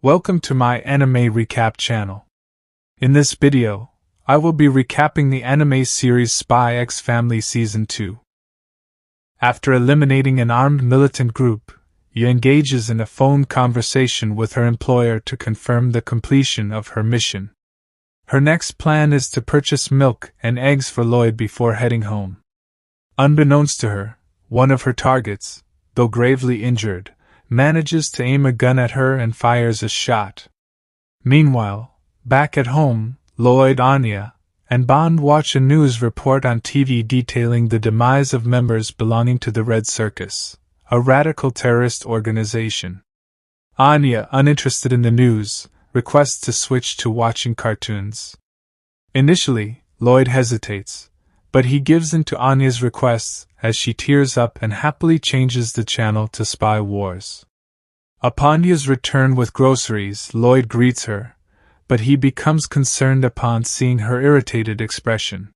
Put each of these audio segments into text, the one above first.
Welcome to my anime recap channel. In this video, I will be recapping the anime series Spy X Family Season 2. After eliminating an armed militant group, Anya engages in a phone conversation with her employer to confirm the completion of her mission. Her next plan is to purchase milk and eggs for Loid before heading home. Unbeknownst to her, one of her targets, though gravely injured, manages to aim a gun at her and fires a shot. Meanwhile, back at home, Loid, Anya, and Bond watch a news report on TV detailing the demise of members belonging to the Red Circus, a radical terrorist organization. Anya, uninterested in the news, requests to switch to watching cartoons. Initially, Loid hesitates, but he gives in to Anya's requests as she tears up and happily changes the channel to Spy Wars. Upon Anya's return with groceries, Loid greets her, but he becomes concerned upon seeing her irritated expression.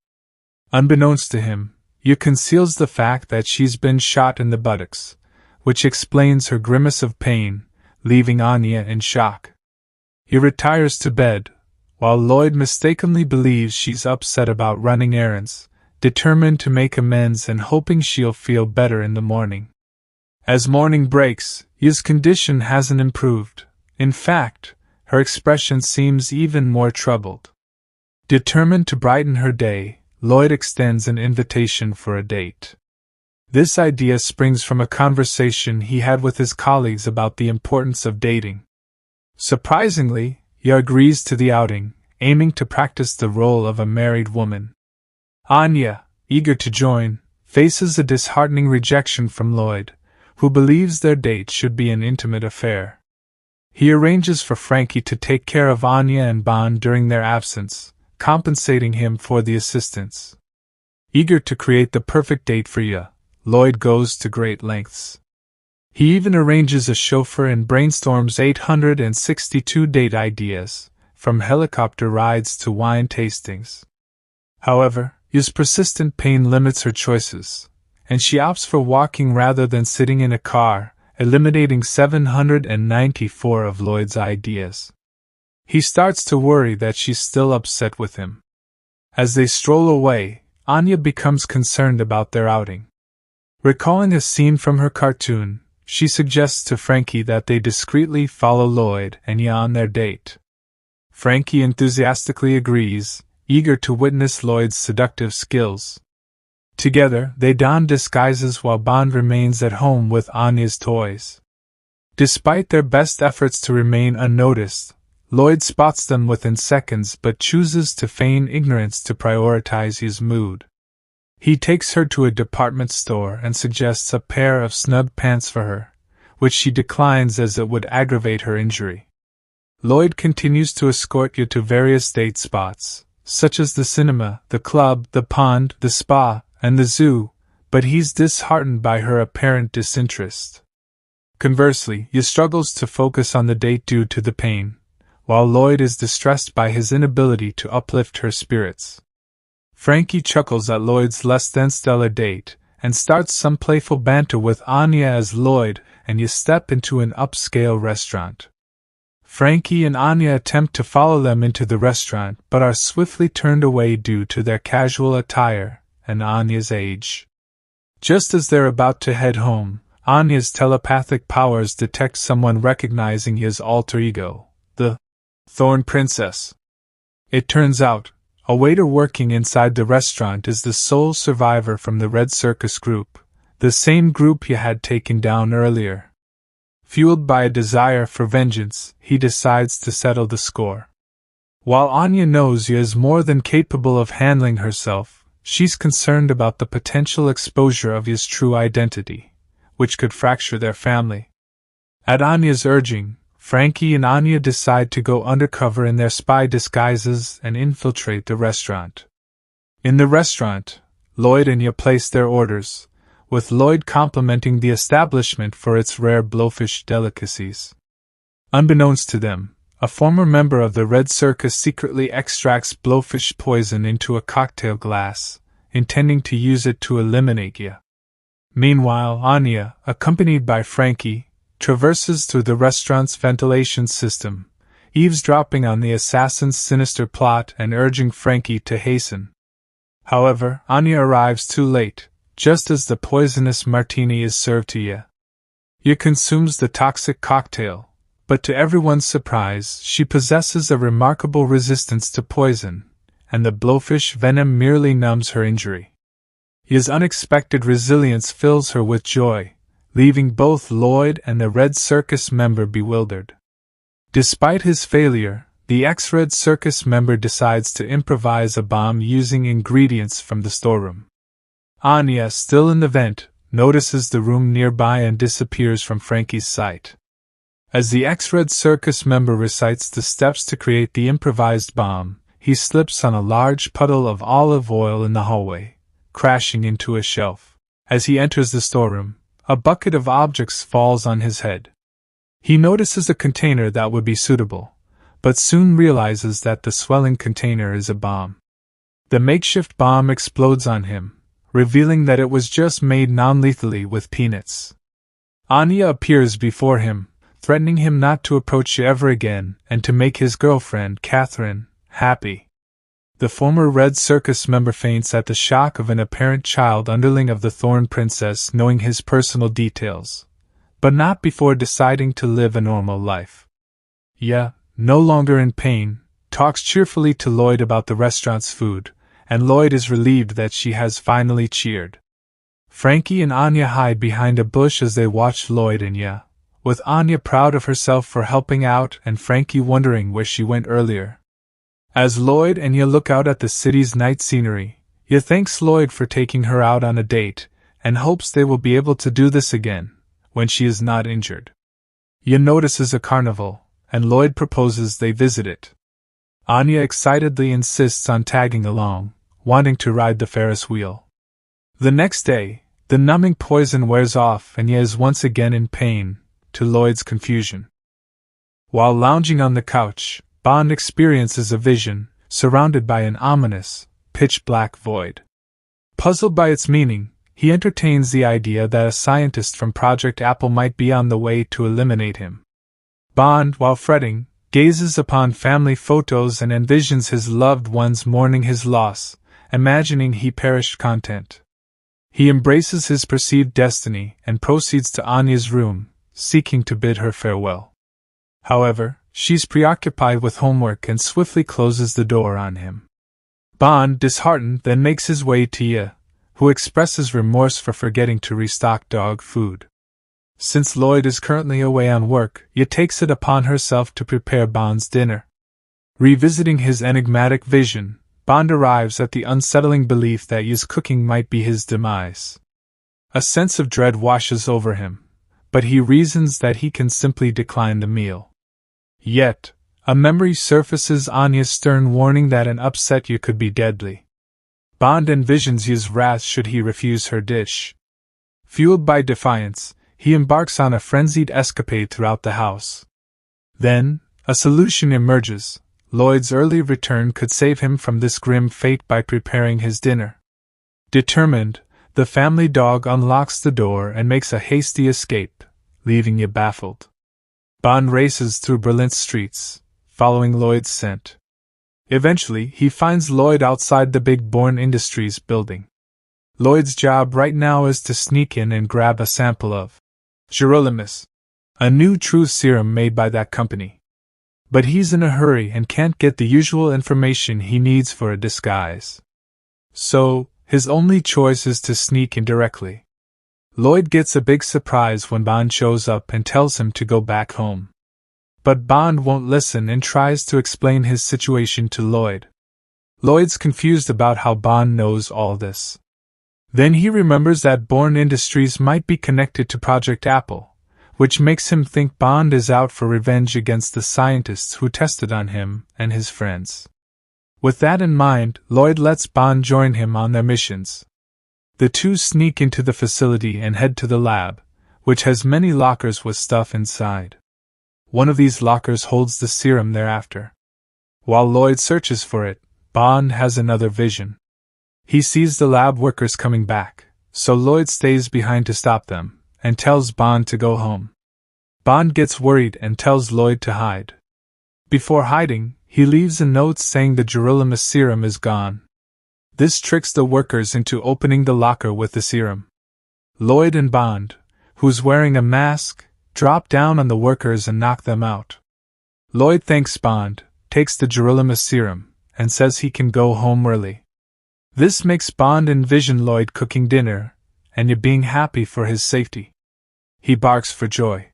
Unbeknownst to him, Anya conceals the fact that she's been shot in the buttocks, which explains her grimace of pain, leaving Anya in shock. He retires to bed, while Loid mistakenly believes she's upset about running errands, determined to make amends and hoping she'll feel better in the morning. As morning breaks, Anya's condition hasn't improved. In fact, her expression seems even more troubled. Determined to brighten her day, Loid extends an invitation for a date. This idea springs from a conversation he had with his colleagues about the importance of dating. Surprisingly, Anya agrees to the outing, aiming to practice the role of a married woman. Anya, eager to join, faces a disheartening rejection from Loid, who believes their date should be an intimate affair. He arranges for Frankie to take care of Anya and Bond during their absence, compensating him for the assistance. Eager to create the perfect date for Anya, Loid goes to great lengths. He even arranges a chauffeur and brainstorms 862 date ideas, from helicopter rides to wine tastings. However, Anya's persistent pain limits her choices, and she opts for walking rather than sitting in a car, eliminating 794 of Loid's ideas. He starts to worry that she's still upset with him. As they stroll away, Anya becomes concerned about their outing. Recalling a scene from her cartoon, she suggests to Frankie that they discreetly follow Loid and Anya on their date. Frankie enthusiastically agrees, eager to witness Loid's seductive skills. Together, they don disguises while Bond remains at home with Anya's toys. Despite their best efforts to remain unnoticed, Loid spots them within seconds but chooses to feign ignorance to prioritize his mood. He takes her to a department store and suggests a pair of snug pants for her, which she declines as it would aggravate her injury. Loid continues to escort Anya to various date spots, such as the cinema, the club, the pond, the spa, and the zoo, but he's disheartened by her apparent disinterest. Conversely, Anya struggles to focus on the date due to the pain, while Loid is distressed by his inability to uplift her spirits. Frankie chuckles at Loid's less than stellar date, and starts some playful banter with Anya as Loid and Anya step into an upscale restaurant. Frankie and Anya attempt to follow them into the restaurant but are swiftly turned away due to their casual attire and Anya's age. Just as they're about to head home, Anya's telepathic powers detect someone recognizing his alter ego, the Thorn Princess. It turns out, a waiter working inside the restaurant is the sole survivor from the Red Circus group, the same group he had taken down earlier. Fueled by a desire for vengeance, he decides to settle the score. While Anya knows Anya is more than capable of handling herself, she's concerned about the potential exposure of his true identity, which could fracture their family. At Anya's urging, Frankie and Anya decide to go undercover in their spy disguises and infiltrate the restaurant. In the restaurant, Loid and Anya place their orders, with Loid complimenting the establishment for its rare blowfish delicacies. Unbeknownst to them, a former member of the Red Circus secretly extracts blowfish poison into a cocktail glass, intending to use it to eliminate Anya. Meanwhile, Anya, accompanied by Frankie, traverses through the restaurant's ventilation system, eavesdropping on the assassin's sinister plot and urging Frankie to hasten. However, Anya arrives too late, just as the poisonous martini is served to Ye. Ye consumes the toxic cocktail, but to everyone's surprise, she possesses a remarkable resistance to poison, and the blowfish venom merely numbs her injury. Ye's unexpected resilience fills her with joy, leaving both Loid and the Red Circus member bewildered. Despite his failure, the ex-Red Circus member decides to improvise a bomb using ingredients from the storeroom. Anya, still in the vent, notices the room nearby and disappears from Frankie's sight. As the ex-Red Circus member recites the steps to create the improvised bomb, he slips on a large puddle of olive oil in the hallway, crashing into a shelf. As he enters the storeroom, a bucket of objects falls on his head. He notices a container that would be suitable, but soon realizes that the swelling container is a bomb. The makeshift bomb explodes on him, revealing that it was just made non-lethally with peanuts. Anya appears before him, threatening him not to approach you ever again and to make his girlfriend, Catherine, happy. The former Red Circus member faints at the shock of an apparent child underling of the Thorn Princess knowing his personal details, but not before deciding to live a normal life. Ye, no longer in pain, talks cheerfully to Loid about the restaurant's food, and Loid is relieved that she has finally cheered. Frankie and Anya hide behind a bush as they watch Loid and Ye, with Anya proud of herself for helping out and Frankie wondering where she went earlier. As Loid and Ye look out at the city's night scenery, Ye thanks Loid for taking her out on a date, and hopes they will be able to do this again, when she is not injured. Ye notices a carnival, and Loid proposes they visit it. Anya excitedly insists on tagging along, wanting to ride the Ferris wheel. The next day, the numbing poison wears off and Ye is once again in pain, to Loid's confusion. While lounging on the couch, Bond experiences a vision, surrounded by an ominous, pitch-black void. Puzzled by its meaning, he entertains the idea that a scientist from Project Apple might be on the way to eliminate him. Bond, while fretting, gazes upon family photos and envisions his loved ones mourning his loss, imagining he perished content. He embraces his perceived destiny and proceeds to Anya's room, seeking to bid her farewell. However, she's preoccupied with homework and swiftly closes the door on him. Bond, disheartened, then makes his way to Ye, who expresses remorse for forgetting to restock dog food. Since Loid is currently away on work, Ye takes it upon herself to prepare Bond's dinner. Revisiting his enigmatic vision, Bond arrives at the unsettling belief that Ye's cooking might be his demise. A sense of dread washes over him, but he reasons that he can simply decline the meal. Yet, a memory surfaces Anya's stern warning that an upset Ye could be deadly. Bond envisions Ye's wrath should he refuse her dish. Fueled by defiance, he embarks on a frenzied escapade throughout the house. Then, a solution emerges. Loid's early return could save him from this grim fate by preparing his dinner. Determined, the family dog unlocks the door and makes a hasty escape, leaving Ye baffled. Bond races through Berlin's streets, following Loid's scent. Eventually, he finds Loid outside the big Born Industries building. Loid's job right now is to sneak in and grab a sample of Gerolimus, a new truth serum made by that company. But he's in a hurry and can't get the usual information he needs for a disguise. So, his only choice is to sneak in directly. Loid gets a big surprise when Bond shows up and tells him to go back home. But Bond won't listen and tries to explain his situation to Loid. Loid's confused about how Bond knows all this. Then he remembers that Born Industries might be connected to Project Apple, which makes him think Bond is out for revenge against the scientists who tested on him and his friends. With that in mind, Loid lets Bond join him on their missions. The two sneak into the facility and head to the lab, which has many lockers with stuff inside. One of these lockers holds the serum thereafter. While Loid searches for it, Bond has another vision. He sees the lab workers coming back, so Loid stays behind to stop them, and tells Bond to go home. Bond gets worried and tells Loid to hide. Before hiding, he leaves a note saying the gerolimus serum is gone. This tricks the workers into opening the locker with the serum. Loid and Bond, who's wearing a mask, drop down on the workers and knock them out. Loid thanks Bond, takes the gerolimus serum, and says he can go home early. This makes Bond envision Loid cooking dinner, and yet being happy for his safety. He barks for joy.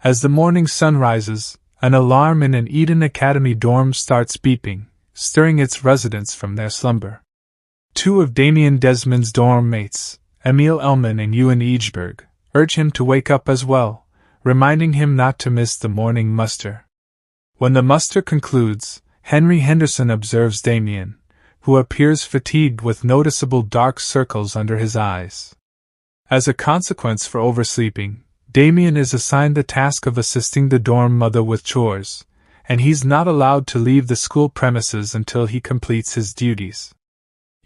As the morning sun rises, an alarm in an Eden Academy dorm starts beeping, stirring its residents from their slumber. Two of Damien Desmond's dorm mates, Emil Elman and Ewan Egeberg, urge him to wake up as well, reminding him not to miss the morning muster. When the muster concludes, Henry Henderson observes Damien, who appears fatigued with noticeable dark circles under his eyes. As a consequence for oversleeping, Damien is assigned the task of assisting the dorm mother with chores, and he's not allowed to leave the school premises until he completes his duties.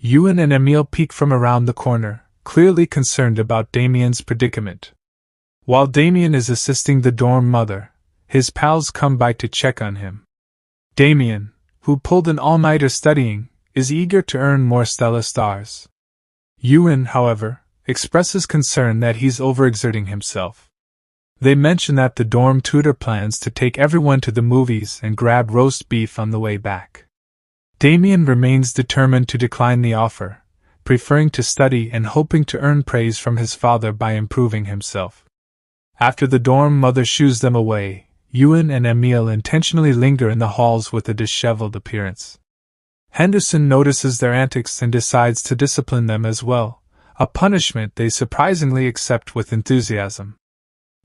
Ewan and Emil peek from around the corner, clearly concerned about Damien's predicament. While Damien is assisting the dorm mother, his pals come by to check on him. Damien, who pulled an all-nighter studying, is eager to earn more Stella stars. Ewan, however, expresses concern that he's overexerting himself. They mention that the dorm tutor plans to take everyone to the movies and grab roast beef on the way back. Damien remains determined to decline the offer, preferring to study and hoping to earn praise from his father by improving himself. After the dorm mother shoos them away, Ewan and Emil intentionally linger in the halls with a disheveled appearance. Henderson notices their antics and decides to discipline them as well, a punishment they surprisingly accept with enthusiasm.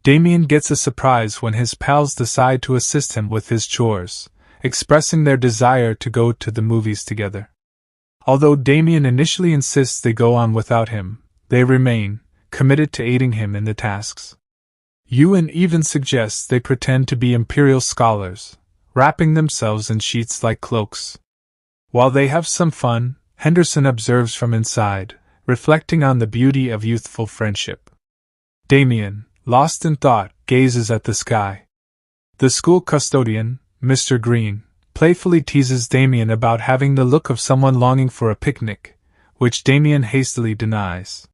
Damien gets a surprise when his pals decide to assist him with his chores, expressing their desire to go to the movies together. Although Damien initially insists they go on without him, they remain committed to aiding him in the tasks. Ewan even suggests they pretend to be imperial scholars, wrapping themselves in sheets like cloaks. While they have some fun, Henderson observes from inside, reflecting on the beauty of youthful friendship. Damien, lost in thought, gazes at the sky. The school custodian, Mr. Green, playfully teases Damien about having the look of someone longing for a picnic, which Damien hastily denies.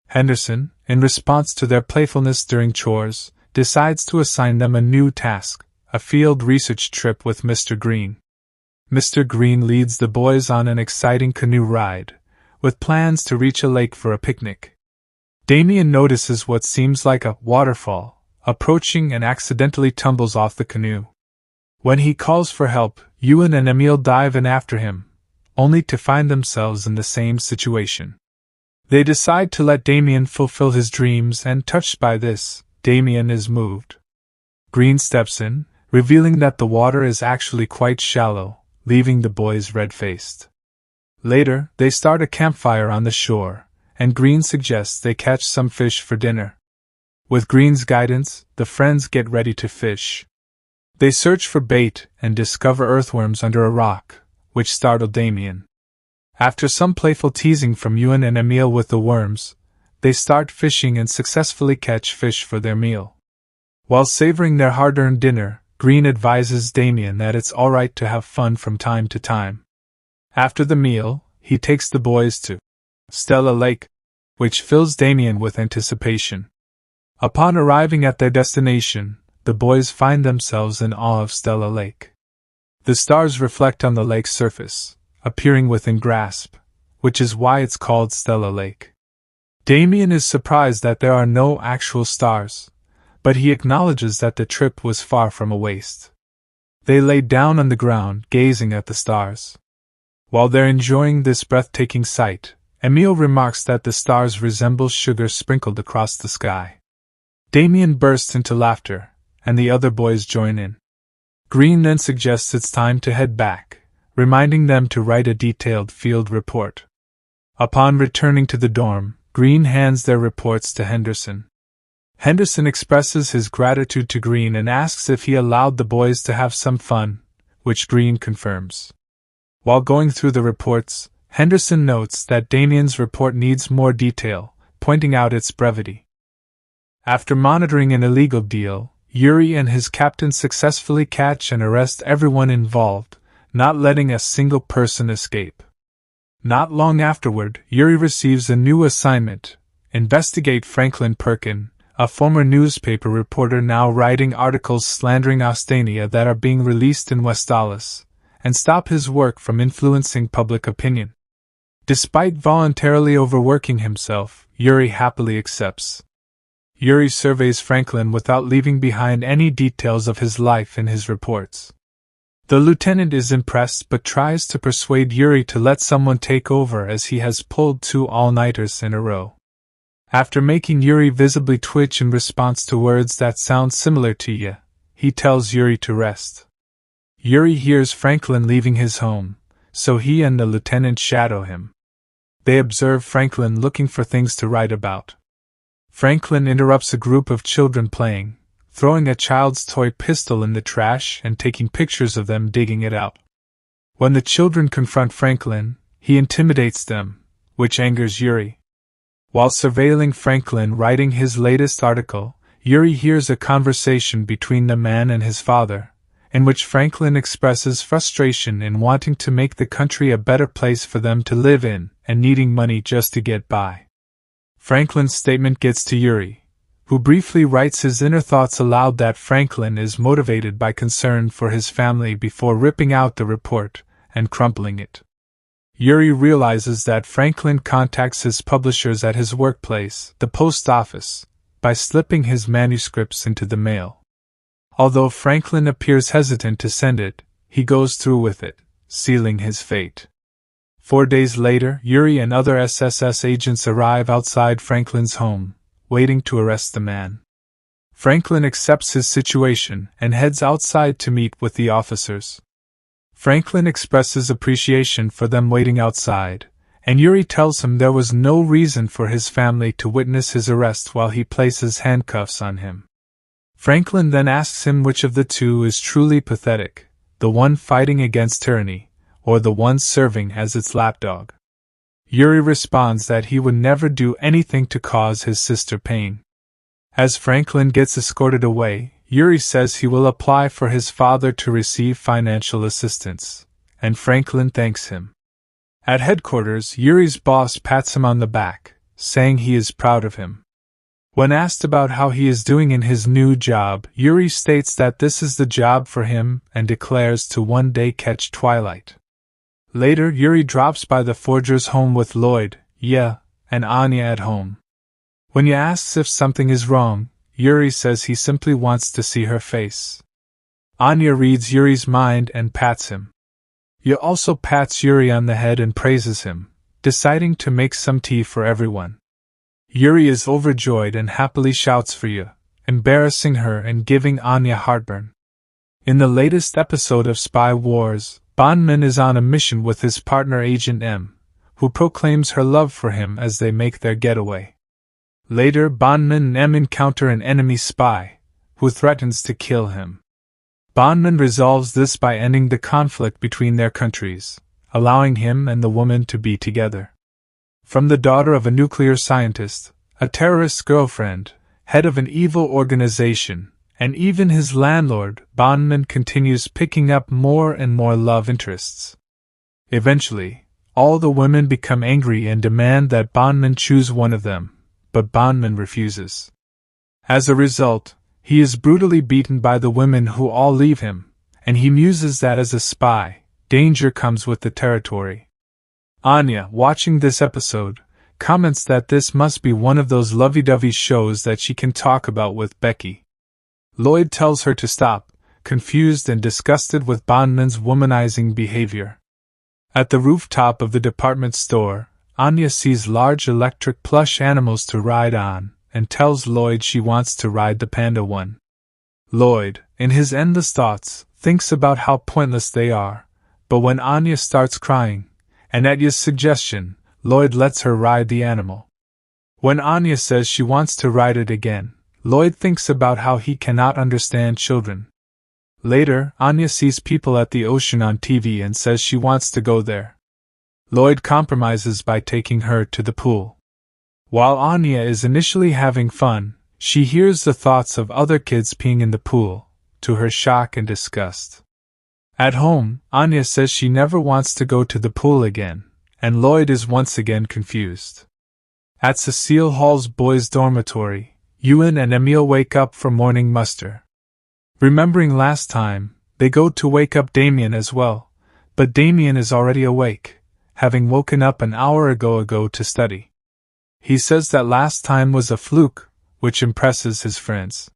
Henderson, in response to their playfulness during chores, decides to assign them a new task, a field research trip with Mr. Green. Mr. Green leads the boys on an exciting canoe ride, with plans to reach a lake for a picnic. Damien notices what seems like a waterfall approaching and accidentally tumbles off the canoe. When he calls for help, Ewan and Emil dive in after him, only to find themselves in the same situation. They decide to let Damien fulfill his dreams, and touched by this, Damien is moved. Green steps in, revealing that the water is actually quite shallow, leaving the boys red-faced. Later, they start a campfire on the shore, and Green suggests they catch some fish for dinner. With Green's guidance, the friends get ready to fish. They search for bait and discover earthworms under a rock, which startle Damien. After some playful teasing from Ewan and Emil with the worms, they start fishing and successfully catch fish for their meal. While savoring their hard-earned dinner, Green advises Damien that it's alright to have fun from time to time. After the meal, he takes the boys to Stella Lake, which fills Damien with anticipation. Upon arriving at their destination, the boys find themselves in awe of Stella Lake. The stars reflect on the lake's surface, appearing within grasp, which is why it's called Stella Lake. Damien is surprised that there are no actual stars, but he acknowledges that the trip was far from a waste. They lay down on the ground, gazing at the stars. While they're enjoying this breathtaking sight, Emil remarks that the stars resemble sugar sprinkled across the sky. Damien bursts into laughter, and the other boys join in. Green then suggests it's time to head back, reminding them to write a detailed field report. Upon returning to the dorm, Green hands their reports to Henderson. Henderson expresses his gratitude to Green and asks if he allowed the boys to have some fun, which Green confirms. While going through the reports, Henderson notes that Damien's report needs more detail, pointing out its brevity. After monitoring an illegal deal, Yuri and his captain successfully catch and arrest everyone involved, not letting a single person escape. Not long afterward, Yuri receives a new assignment: investigate Franklin Perkin, a former newspaper reporter now writing articles slandering Ostania that are being released in Westalis, and stop his work from influencing public opinion. Despite voluntarily overworking himself, Yuri happily accepts. Yuri surveys Franklin without leaving behind any details of his life in his reports. The lieutenant is impressed but tries to persuade Yuri to let someone take over as he has pulled 2 all-nighters in a row. After making Yuri visibly twitch in response to words that sound similar to "ya," he tells Yuri to rest. Yuri hears Franklin leaving his home, so he and the lieutenant shadow him. They observe Franklin looking for things to write about. Franklin interrupts a group of children playing, throwing a child's toy pistol in the trash and taking pictures of them digging it out. When the children confront Franklin, he intimidates them, which angers Yuri. While surveilling Franklin writing his latest article, Yuri hears a conversation between the man and his father, in which Franklin expresses frustration in wanting to make the country a better place for them to live in and needing money just to get by. Franklin's statement gets to Yuri, who briefly writes his inner thoughts aloud that Franklin is motivated by concern for his family before ripping out the report and crumpling it. Yuri realizes that Franklin contacts his publishers at his workplace, the post office, by slipping his manuscripts into the mail. Although Franklin appears hesitant to send it, he goes through with it, sealing his fate. 4 days later, Yuri and other SSS agents arrive outside Franklin's home, waiting to arrest the man. Franklin accepts his situation and heads outside to meet with the officers. Franklin expresses appreciation for them waiting outside, and Yuri tells him there was no reason for his family to witness his arrest while he places handcuffs on him. Franklin then asks him which of the two is truly pathetic, the one fighting against tyranny, or the one serving as its lapdog. Yuri responds that he would never do anything to cause his sister pain. As Franklin gets escorted away, Yuri says he will apply for his father to receive financial assistance, and Franklin thanks him. At headquarters, Yuri's boss pats him on the back, saying he is proud of him. When asked about how he is doing in his new job, Yuri states that this is the job for him and declares to one day catch Twilight. Later, Yuri drops by the Forger's home with Loid, and Anya at home. When he asks if something is wrong, Yuri says he simply wants to see her face. Anya reads Yuri's mind and pats him. Yor also pats Yuri on the head and praises him, deciding to make some tea for everyone. Yuri is overjoyed and happily shouts for Yor, embarrassing her and giving Anya heartburn. In the latest episode of Spy Wars, Bondman is on a mission with his partner Agent M, who proclaims her love for him as they make their getaway. Later, Bondman and M encounter an enemy spy, who threatens to kill him. Bondman resolves this by ending the conflict between their countries, allowing him and the woman to be together. From the daughter of a nuclear scientist, a terrorist's girlfriend, head of an evil organization, and even his landlord, Bondman continues picking up more and more love interests. Eventually, all the women become angry and demand that Bondman choose one of them, but Bondman refuses. As a result, he is brutally beaten by the women who all leave him, and he muses that as a spy, danger comes with the territory. Anya, watching this episode, comments that this must be one of those lovey-dovey shows that she can talk about with Becky. Loid tells her to stop, confused and disgusted with Bondman's womanizing behavior. At the rooftop of the department store, Anya sees large electric plush animals to ride on, and tells Loid she wants to ride the panda one. Loid, in his endless thoughts, thinks about how pointless they are, but when Anya starts crying, and at Ya's suggestion, Loid lets her ride the animal. When Anya says she wants to ride it again, Loid thinks about how he cannot understand children. Later, Anya sees people at the ocean on TV and says she wants to go there. Loid compromises by taking her to the pool. While Anya is initially having fun, She hears the thoughts of other kids peeing in the pool, to her shock and disgust. At home, Anya says she never wants to go to the pool again, and Loid is once again confused. At Cecile Hall's boys' dormitory, Ewan and Emile wake up for morning muster. Remembering last time, they go to wake up Damien as well, but Damien is already awake, having woken up an hour ago to study. He says that last time was a fluke, which impresses his friends.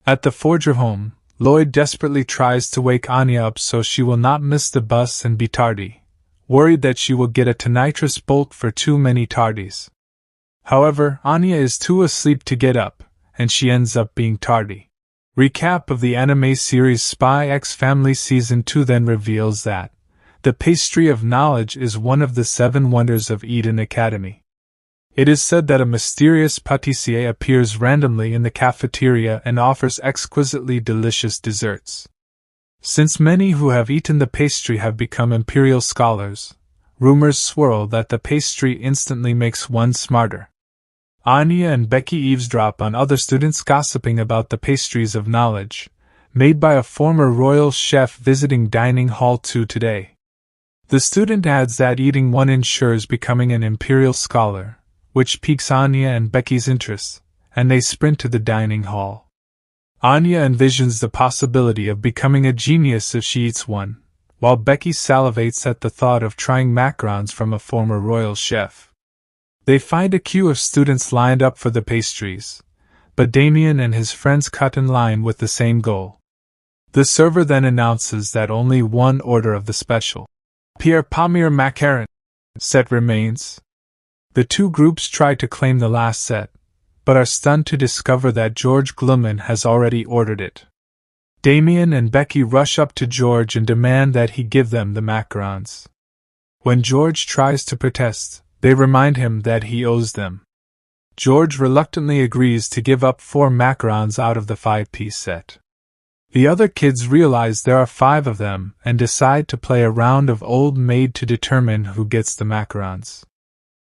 At the Forger home, Loid desperately tries to wake Anya up so she will not miss the bus and be tardy, worried that she will get a tinnitus bolt for too many tardies. However, Anya is too asleep to get up, and she ends up being tardy. Recap of the anime series Spy X Family Season 2 then reveals that the pastry of knowledge is one of the 7 wonders of Eden Academy. It is said that a mysterious pâtissier appears randomly in the cafeteria and offers exquisitely delicious desserts. Since many who have eaten the pastry have become imperial scholars, rumors swirl that the pastry instantly makes one smarter. Anya and Becky eavesdrop on other students gossiping about the pastries of knowledge, made by a former royal chef visiting Dining Hall 2 today. The student adds that eating one ensures becoming an imperial scholar, which piques Anya and Becky's interest, and they sprint to the dining hall. Anya envisions the possibility of becoming a genius if she eats one, while Becky salivates at the thought of trying macarons from a former royal chef. They find a queue of students lined up for the pastries, but Damien and his friends cut in line with the same goal. The server then announces that only one order of the special Pierre Pommier macaron set remains. The two groups try to claim the last set, but are stunned to discover that George Glumman has already ordered it. Damien and Becky rush up to George and demand that he give them the macarons. When George tries to protest, they remind him that he owes them. George reluctantly agrees to give up 4 macarons out of the 5-piece set. The other kids realize there are 5 of them and decide to play a round of Old Maid to determine who gets the macarons.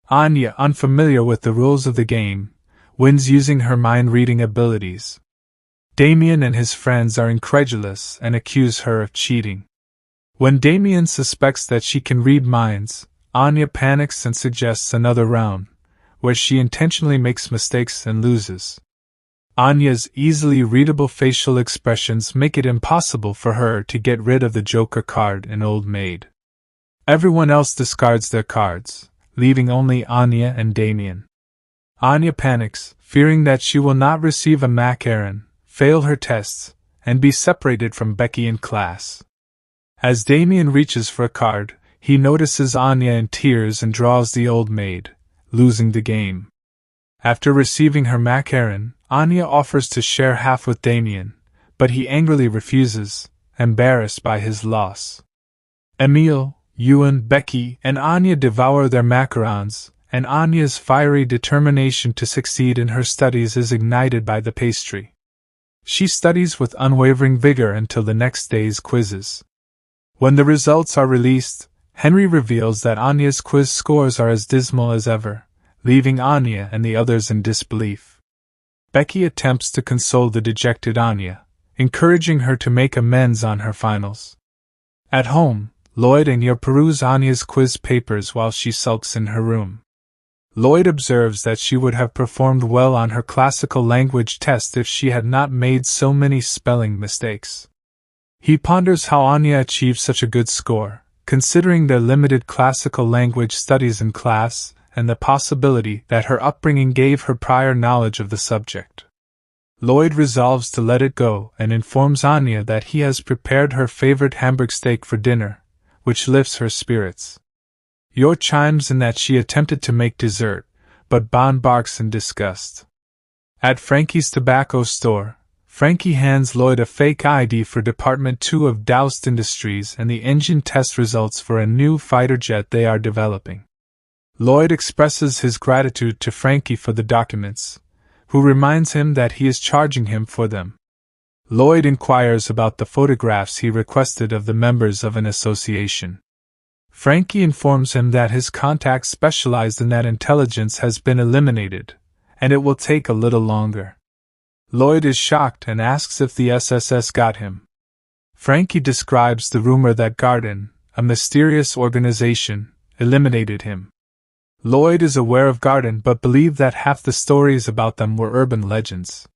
Anya, unfamiliar with the rules of the game, wins using her mind-reading abilities. Damien and his friends are incredulous and accuse her of cheating. When Damien suspects that she can read minds, Anya panics and suggests another round, where she intentionally makes mistakes and loses. Anya's easily readable facial expressions make it impossible for her to get rid of the Joker card in Old Maid. Everyone else discards their cards, leaving only Anya and Damien. Anya panics, fearing that she will not receive a macaron, fail her tests, and be separated from Becky in class. As Damien reaches for a card, he notices Anya in tears and draws the Old Maid, losing the game. After receiving her macaron, Anya offers to share half with Damien, but he angrily refuses, embarrassed by his loss. Emile, Ewan, Becky, and Anya devour their macarons, and Anya's fiery determination to succeed in her studies is ignited by the pastry. She studies with unwavering vigor until the next day's quizzes. When the results are released, Henry reveals that Anya's quiz scores are as dismal as ever, leaving Anya and the others in disbelief. Becky attempts to console the dejected Anya, encouraging her to make amends on her finals. At home, Loid and Yor peruse Anya's quiz papers while she sulks in her room. Loid observes that she would have performed well on her classical language test if she had not made so many spelling mistakes. He ponders how Anya achieved such a good score, considering their limited classical language studies in class and the possibility that her upbringing gave her prior knowledge of the subject. Loid resolves to let it go and informs Anya that he has prepared her favorite Hamburg steak for dinner, which lifts her spirits. Yor chimes in that she attempted to make dessert, but Bon barks in disgust. At Frankie's tobacco store, Frankie hands Loid a fake ID for Department 2 of Doused Industries and the engine test results for a new fighter jet they are developing. Loid expresses his gratitude to Frankie for the documents, who reminds him that he is charging him for them. Loid inquires about the photographs he requested of the members of an association. Frankie informs him that his contact specialized in that intelligence has been eliminated, and it will take a little longer. Loid is shocked and asks if the SSS got him. Frankie describes the rumor that Garden, a mysterious organization, eliminated him. Loid is aware of Garden but believed that half the stories about them were urban legends.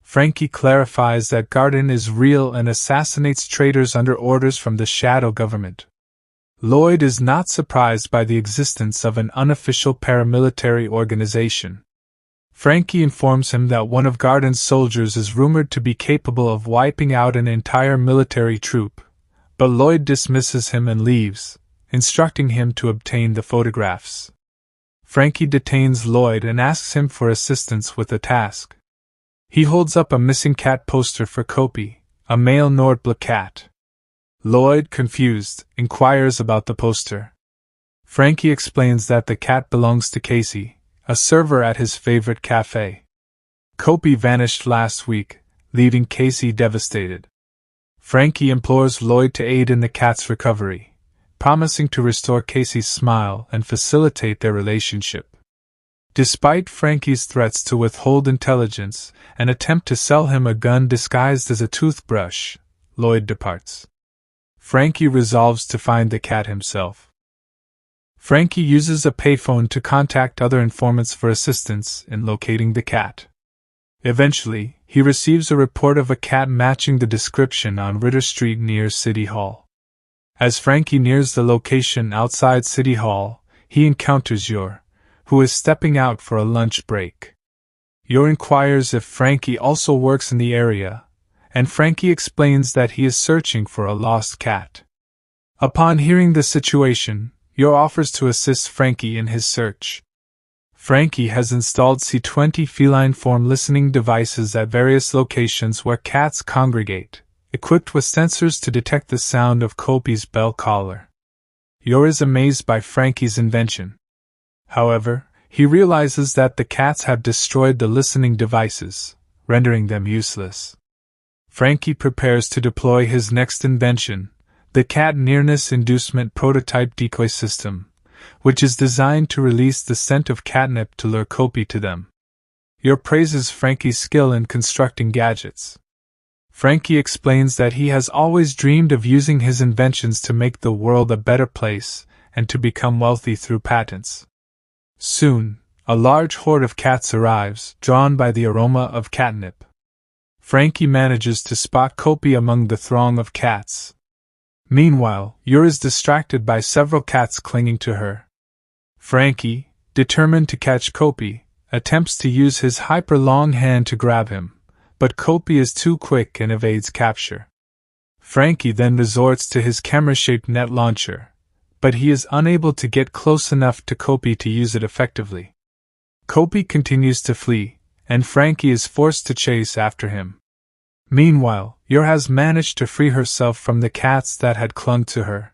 Frankie clarifies that Garden is real and assassinates traitors under orders from the shadow government. Loid is not surprised by the existence of an unofficial paramilitary organization. Frankie informs him that one of Garden's soldiers is rumored to be capable of wiping out an entire military troop, but Loid dismisses him and leaves, instructing him to obtain the photographs. Frankie detains Loid and asks him for assistance with a task. He holds up a missing cat poster for Kopi, a male Nordblock cat. Loid, confused, inquires about the poster. Frankie explains that the cat belongs to Casey, a server at his favorite cafe. Kopi vanished last week, leaving Casey devastated. Frankie implores Loid to aid in the cat's recovery, promising to restore Casey's smile and facilitate their relationship. Despite Frankie's threats to withhold intelligence and attempt to sell him a gun disguised as a toothbrush, Loid departs. Frankie resolves to find the cat himself. Frankie uses a payphone to contact other informants for assistance in locating the cat. Eventually, he receives a report of a cat matching the description on Ritter Street near City Hall. As Frankie nears the location outside City Hall, he encounters Yor, who is stepping out for a lunch break. Yor inquires if Frankie also works in the area, and Frankie explains that he is searching for a lost cat. Upon hearing the situation, Yor offers to assist Frankie in his search. Frankie has installed C20 feline form listening devices at various locations where cats congregate, equipped with sensors to detect the sound of Kopi's bell collar. Yor is amazed by Frankie's invention. However, he realizes that the cats have destroyed the listening devices, rendering them useless. Frankie prepares to deploy his next invention, the cat nearness inducement prototype decoy system, which is designed to release the scent of catnip to lure Kopi to them. Yor praises Frankie's skill in constructing gadgets. Frankie explains that he has always dreamed of using his inventions to make the world a better place and to become wealthy through patents. Soon, a large horde of cats arrives, drawn by the aroma of catnip. Frankie manages to spot Kopi among the throng of cats. Meanwhile, Yor is distracted by several cats clinging to her. Frankie, determined to catch Kopi, attempts to use his hyper-long hand to grab him, but Kopi is too quick and evades capture. Frankie then resorts to his camera-shaped net launcher, but he is unable to get close enough to Kopi to use it effectively. Kopi continues to flee, and Frankie is forced to chase after him. Meanwhile, Yor has managed to free herself from the cats that had clung to her.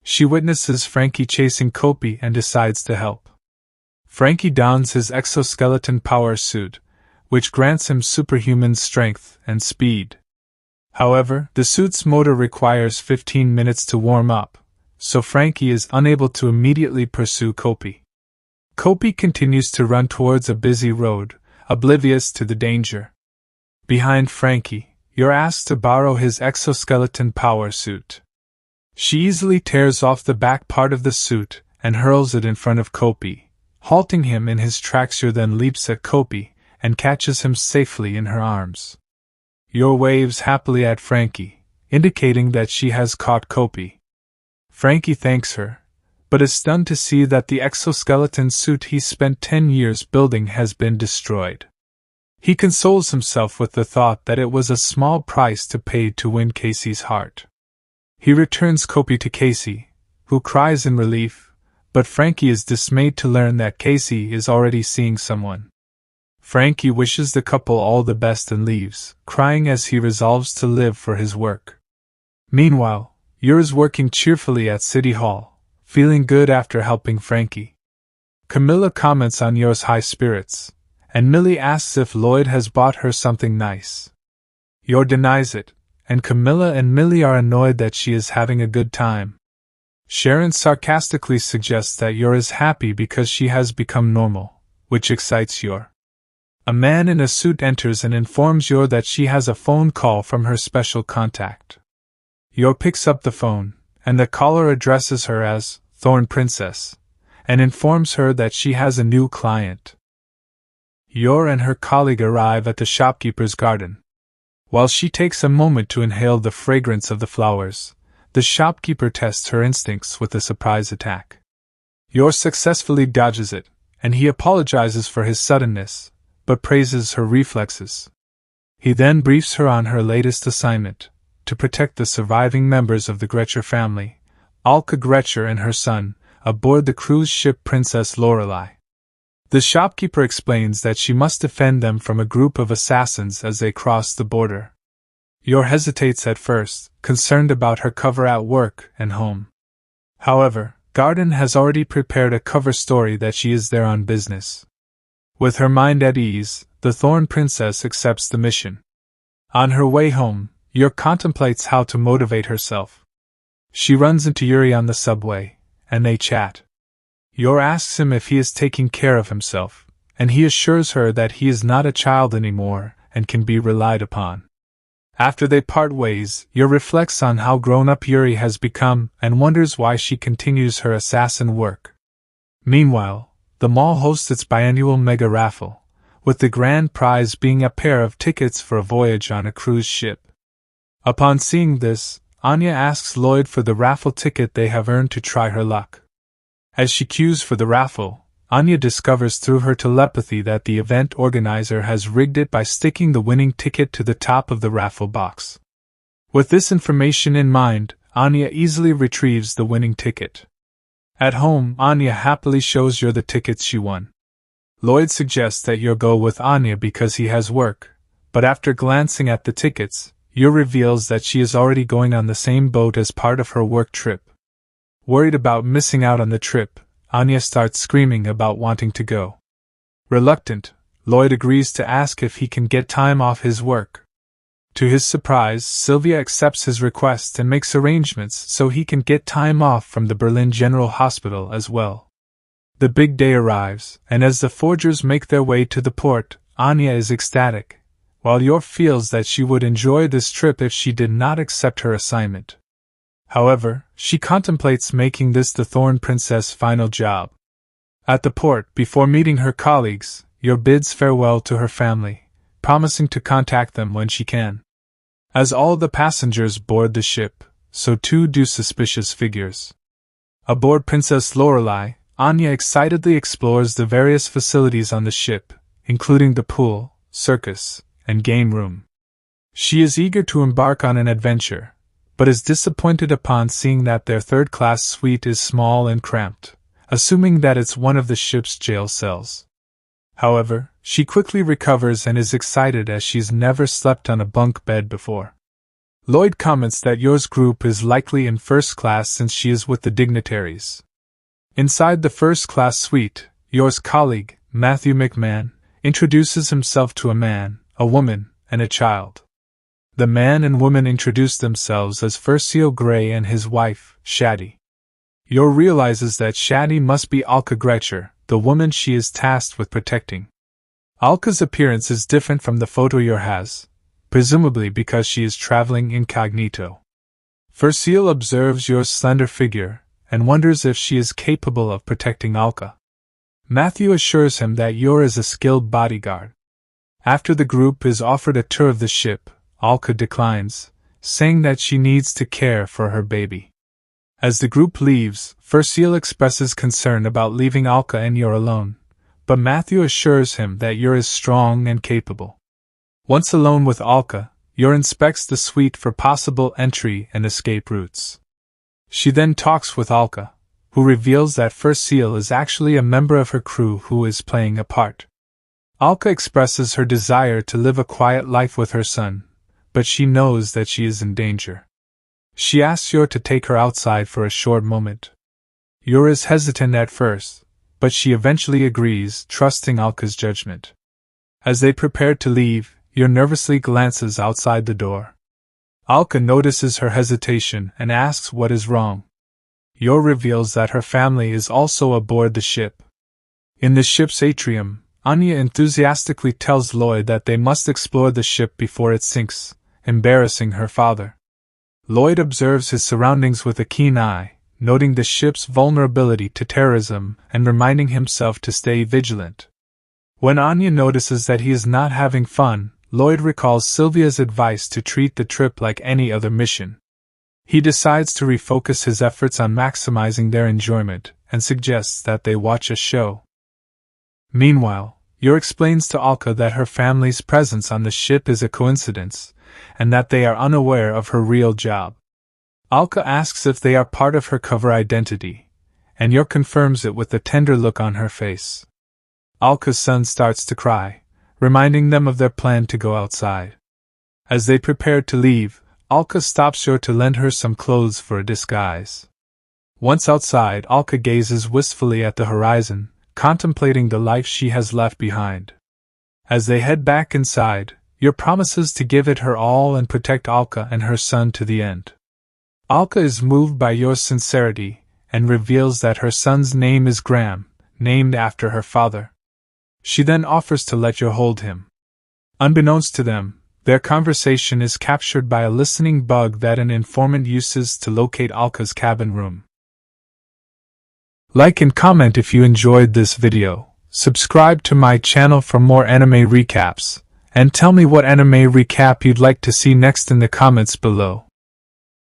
She witnesses Frankie chasing Kopi and decides to help. Frankie dons his exoskeleton power suit, which grants him superhuman strength and speed. However, the suit's motor requires 15 minutes to warm up, so Frankie is unable to immediately pursue Kopi. Kopi continues to run towards a busy road, oblivious to the danger. Behind Frankie, Yor asks to borrow his exoskeleton power suit. She easily tears off the back part of the suit and hurls it in front of Kopi, halting him in his tracks. Yor then leaps at Kopi and catches him safely in her arms. Yor waves happily at Frankie, indicating that she has caught Kopi. Frankie thanks her, but is stunned to see that the exoskeleton suit he spent 10 years building has been destroyed. He consoles himself with the thought that it was a small price to pay to win Casey's heart. He returns Kopi to Casey, who cries in relief, but Frankie is dismayed to learn that Casey is already seeing someone. Frankie wishes the couple all the best and leaves, crying as he resolves to live for his work. Meanwhile, Yor is working cheerfully at City Hall, feeling good after helping Frankie. Camilla comments on Yor's high spirits, and Millie asks if Loid has bought her something nice. Yor denies it, and Camilla and Millie are annoyed that she is having a good time. Sharon sarcastically suggests that Yor is happy because she has become normal, which excites Yor. A man in a suit enters and informs Yor that she has a phone call from her special contact. Yor picks up the phone, and the caller addresses her as Thorn Princess, and informs her that she has a new client. Yor and her colleague arrive at the shopkeeper's garden. While she takes a moment to inhale the fragrance of the flowers, the shopkeeper tests her instincts with a surprise attack. Yor successfully dodges it, and he apologizes for his suddenness, but praises her reflexes. He then briefs her on her latest assignment, to protect the surviving members of the Gretcher family, Alka Gretcher and her son, aboard the cruise ship Princess Lorelei. The shopkeeper explains that she must defend them from a group of assassins as they cross the border. Yor hesitates at first, concerned about her cover at work and home. However, Garden has already prepared a cover story that she is there on business. With her mind at ease, the Thorn Princess accepts the mission. On her way home, Yor contemplates how to motivate herself. She runs into Yuri on the subway, and they chat. Yor asks him if he is taking care of himself, and he assures her that he is not a child anymore and can be relied upon. After they part ways, Yor reflects on how grown-up Yuri has become and wonders why she continues her assassin work. Meanwhile, the mall hosts its biannual mega raffle, with the grand prize being a pair of tickets for a voyage on a cruise ship. Upon seeing this, Anya asks Loid for the raffle ticket they have earned to try her luck. As she queues for the raffle, Anya discovers through her telepathy that the event organizer has rigged it by sticking the winning ticket to the top of the raffle box. With this information in mind, Anya easily retrieves the winning ticket. At home, Anya happily shows Yor the tickets she won. Loid suggests that Yor go with Anya because he has work, but after glancing at the tickets, Yor reveals that she is already going on the same boat as part of her work trip. Worried about missing out on the trip, Anya starts screaming about wanting to go. Reluctant, Loid agrees to ask if he can get time off his work. To his surprise, Sylvia accepts his request and makes arrangements so he can get time off from the Berlin General Hospital as well. The big day arrives, and as the Forgers make their way to the port, Anya is ecstatic, while Yor feels that she would enjoy this trip if she did not accept her assignment. However, she contemplates making this the Thorn Princess' final job. At the port, before meeting her colleagues, Yor bids farewell to her family, promising to contact them when she can. As all the passengers board the ship, so too do suspicious figures. Aboard Princess Lorelei, Anya excitedly explores the various facilities on the ship, including the pool, circus, and game room. She is eager to embark on an adventure, but is disappointed upon seeing that their third-class suite is small and cramped, assuming that it's one of the ship's jail cells. However, she quickly recovers and is excited as she's never slept on a bunk bed before. Loid comments that Yor's group is likely in first class since she is with the dignitaries. Inside the first-class suite, Yor's colleague, Matthew McMahon, introduces himself to a man, a woman, and a child. The man and woman introduce themselves as Furcio Gray and his wife, Shadi. Yor realizes that Shadi must be Alka Gretcher, the woman she is tasked with protecting. Alka's appearance is different from the photo Yor has, presumably because she is traveling incognito. Furcio observes Yor's slender figure, and wonders if she is capable of protecting Alka. Matthew assures him that Yor is a skilled bodyguard. After the group is offered a tour of the ship, Alka declines, saying that she needs to care for her baby. As the group leaves, Furcio expresses concern about leaving Alka and Yor alone, but Matthew assures him that Yor is strong and capable. Once alone with Alka, Yor inspects the suite for possible entry and escape routes. She then talks with Alka, who reveals that Furcio is actually a member of her crew who is playing a part. Alka expresses her desire to live a quiet life with her son, but she knows that she is in danger. She asks Yor to take her outside for a short moment. Yor is hesitant at first, but she eventually agrees, trusting Alka's judgment. As they prepare to leave, Yor nervously glances outside the door. Alka notices her hesitation and asks what is wrong. Yor reveals that her family is also aboard the ship. In the ship's atrium, Anya enthusiastically tells Loid that they must explore the ship before it sinks, embarrassing her father. Loid observes his surroundings with a keen eye, noting the ship's vulnerability to terrorism and reminding himself to stay vigilant. When Anya notices that he is not having fun, Loid recalls Sylvia's advice to treat the trip like any other mission. He decides to refocus his efforts on maximizing their enjoyment and suggests that they watch a show. Meanwhile, Yor explains to Alka that her family's presence on the ship is a coincidence, and that they are unaware of her real job. Alka asks if they are part of her cover identity, and Yor confirms it with a tender look on her face. Alka's son starts to cry, reminding them of their plan to go outside. As they prepare to leave, Alka stops Yor to lend her some clothes for a disguise. Once outside, Alka gazes wistfully at the horizon, contemplating the life she has left behind. As they head back inside, Yor promises to give it her all and protect Alka and her son to the end. Alka is moved by Yor's sincerity, and reveals that her son's name is Graham, named after her father. She then offers to let Yor hold him. Unbeknownst to them, their conversation is captured by a listening bug that an informant uses to locate Alka's cabin room. Like and comment if you enjoyed this video, subscribe to my channel for more anime recaps, and tell me what anime recap you'd like to see next in the comments below.